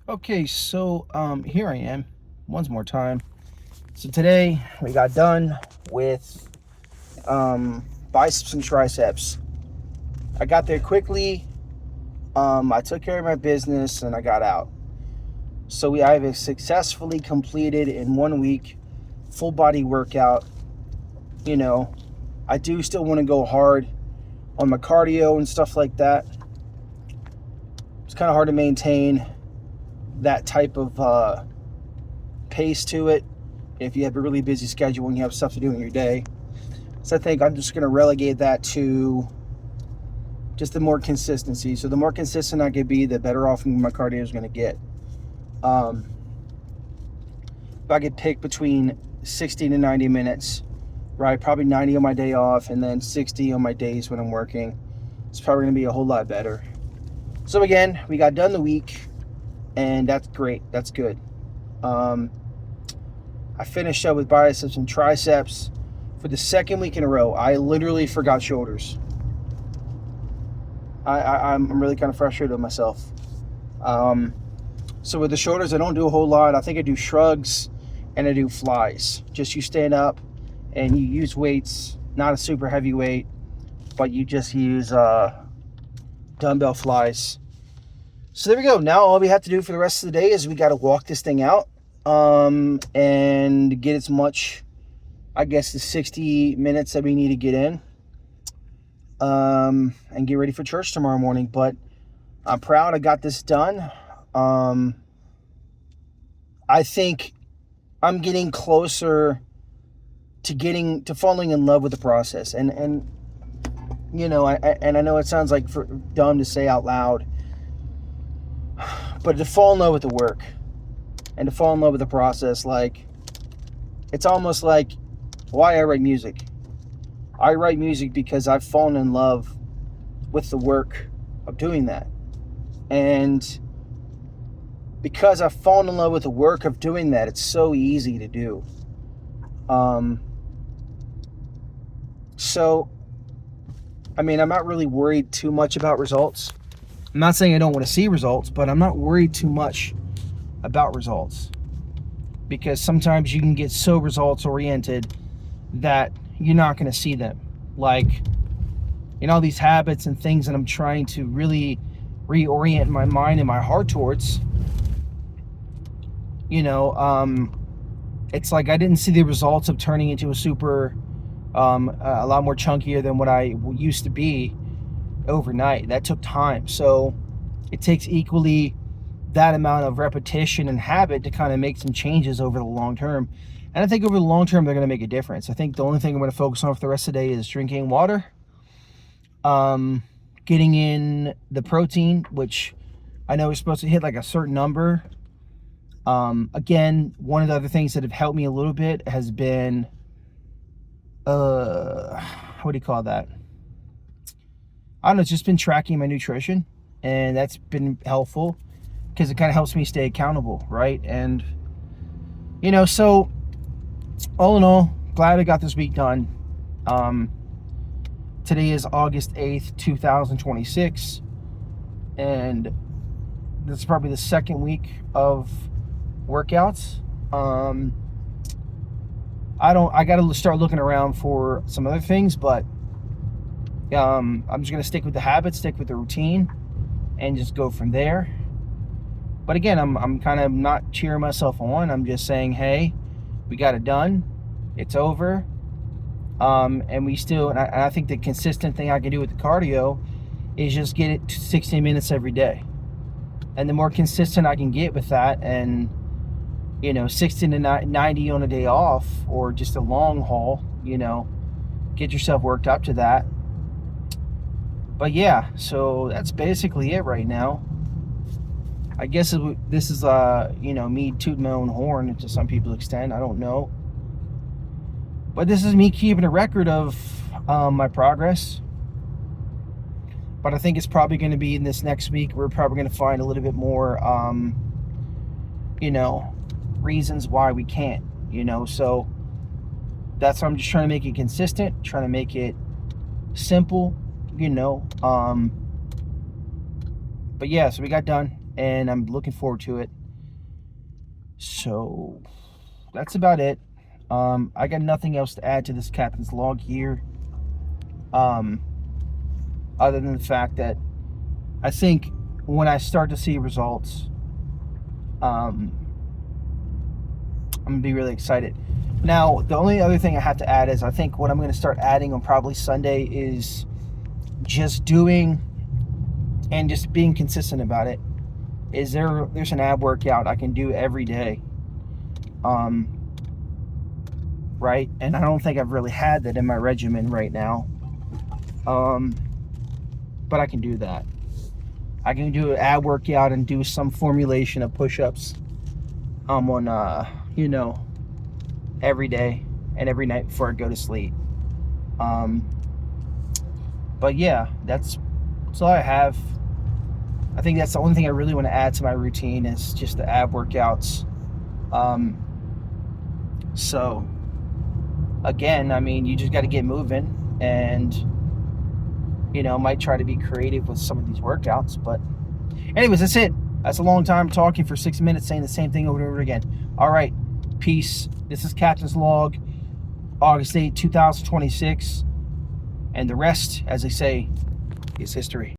Okay, so here I am once more time. So today we got done with biceps and triceps. I got there quickly. I took care of my business and I got out. So I have successfully completed in 1 week full body workout. You know, I do still want to go hard on my cardio and stuff like that. It's kind of hard to maintain that type of pace to it if you have a really busy schedule and you have stuff to do in your day. So I think I'm just going to relegate that to just the more consistency. So the more consistent I can be, the better off my cardio is going to get. If I could pick between 60 to 90 minutes, right? Probably 90 on my day off and then 60 on my days when I'm working. It's probably going to be a whole lot better. So again, we got done the week, and that's great. That's good. I finished up with biceps and triceps for the second week in a row. I literally forgot shoulders. I'm really kind of frustrated with myself. So with the shoulders, I don't do a whole lot. I think I do shrugs and I do flies. Just you stand up and you use weights, not a super heavy weight, but you just use dumbbell flies. So there we go. Now all we have to do for the rest of the day is we got to walk this thing out and get as much, I guess, the 60 minutes that we need to get in and get ready for church tomorrow morning. But I'm proud I got this done. I think I'm getting closer to falling in love with the process. And you know, I know it sounds like dumb to say out loud, but to fall in love with the work and to fall in love with the process, like, it's almost like why I write music. I write music because I've fallen in love with the work of doing that. And because I've fallen in love with the work of doing that, it's so easy to do. So, I mean, I'm not really worried too much about results. I'm not saying I don't want to see results, but I'm not worried too much about results. Because sometimes you can get so results oriented that you're not going to see them. Like, you know, these habits and things that I'm trying to really reorient my mind and my heart towards, you know, it's like I didn't see the results of turning into a super, a lot more chunkier than what I used to be overnight. That took time. So it takes equally that amount of repetition and habit to kind of make some changes over the long term. And I think over the long term, they're going to make a difference. I think the only thing I'm going to focus on for the rest of the day is drinking water, getting in the protein, which I know we're supposed to hit like a certain number. Again, one of the other things that have helped me a little bit has been, what do you call that? I don't know, it's just been tracking my nutrition, and that's been helpful because it kind of helps me stay accountable, right? And, you know, so all in all, glad I got this week done. Today is August 8th, 2026, and this is probably the second week of workouts. I got to start looking around for some other things, but I'm just going to stick with the habit, stick with the routine, and just go from there. But again, I'm kind of not cheering myself on. I'm just saying, hey, we got it done. It's over. And we still, and I think the consistent thing I can do with the cardio is just get it to 60 minutes every day. And the more consistent I can get with that, and, you know, 60 to 90 on a day off, or just a long haul, you know, get yourself worked up to that. But yeah, so that's basically it right now. I guess this is, you know, me tooting my own horn to some people's extent. I don't know. But this is me keeping a record of my progress. But I think it's probably going to be in this next week. We're probably going to find a little bit more, you know, reasons why we can't, you know. So that's why I'm just trying to make it consistent, trying to make it simple, you know. But yeah, so we got done. and I'm looking forward to it. So that's about it. I got nothing else to add to this captain's log here, other than the fact that I think when I start to see results, I'm gonna be really excited. Now, the only other thing I have to add is I think what I'm going to start adding on probably Sunday is just doing and just being consistent about it. There's an ab workout I can do every day, right? And I don't think I've really had that in my regimen right now, but I can do that. I can do an ab workout and do some formulation of push-ups on every day and every night before I go to sleep. But yeah, that's all I have. I think that's the only thing I really want to add to my routine is just the ab workouts. So again, I mean, you just got to get moving, and might try to be creative with some of these workouts. But anyways, that's it. That's a long time talking for 6 minutes, saying the same thing over and over again. All right, peace. This is Captain's Log, August 8, 2026. And the rest, as they say, is history.